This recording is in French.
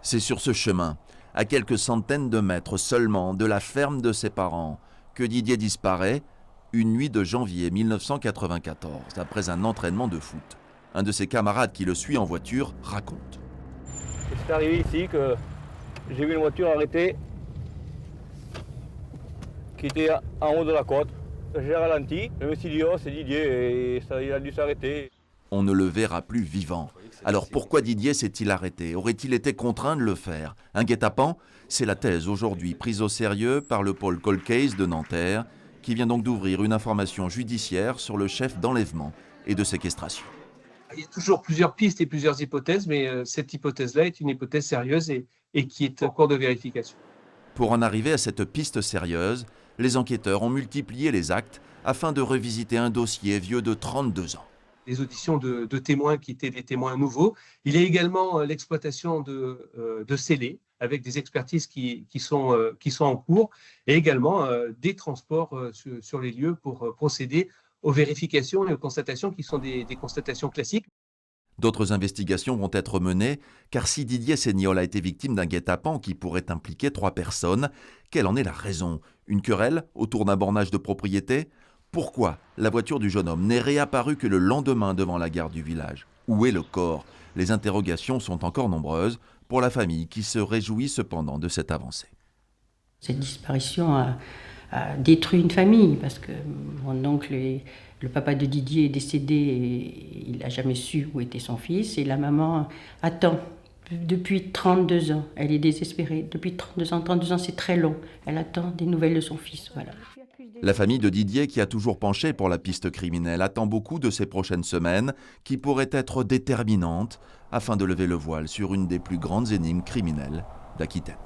C'est sur ce chemin, à quelques centaines de mètres seulement de la ferme de ses parents, que Didier disparaît une nuit de janvier 1994, après un entraînement de foot. Un de ses camarades qui le suit en voiture raconte. C'est arrivé ici que j'ai vu une voiture arrêtée qui était en haut de la côte. J'ai ralenti, je me suis dit oh c'est Didier et ça, il a dû s'arrêter. On ne le verra plus vivant. Alors pourquoi Didier s'est-il arrêté? Aurait-il été contraint de le faire? Un guet-apens? C'est la thèse aujourd'hui prise au sérieux par le pôle Cold Case de Nanterre, qui vient donc d'ouvrir une information judiciaire sur le chef d'enlèvement et de séquestration. Il y a toujours plusieurs pistes et plusieurs hypothèses, mais cette hypothèse-là est une hypothèse sérieuse et qui est en cours de vérification. Pour en arriver à cette piste sérieuse, les enquêteurs ont multiplié les actes afin de revisiter un dossier vieux de 32 ans. Des auditions de témoins qui étaient des témoins nouveaux. Il y a également l'exploitation de scellés avec des expertises qui sont en cours et également des transports sur les lieux pour procéder aux vérifications et aux constatations qui sont des constatations classiques. D'autres investigations vont être menées, car si Didier Seignol a été victime d'un guet-apens qui pourrait impliquer 3 personnes, quelle en est la raison? Une querelle autour d'un bornage de propriété? Pourquoi la voiture du jeune homme n'est réapparue que le lendemain devant la gare du village? Où est le corps? Les interrogations sont encore nombreuses pour la famille qui se réjouit cependant de cette avancée. Cette disparition a détruit une famille parce que mon oncle, le papa de Didier est décédé et il n'a jamais su où était son fils. Et la maman attend depuis 32 ans. Elle est désespérée. Depuis 32 ans, c'est très long. Elle attend des nouvelles de son fils. Voilà. La famille de Didier, qui a toujours penché pour la piste criminelle, attend beaucoup de ces prochaines semaines qui pourraient être déterminantes afin de lever le voile sur une des plus grandes énigmes criminelles d'Aquitaine.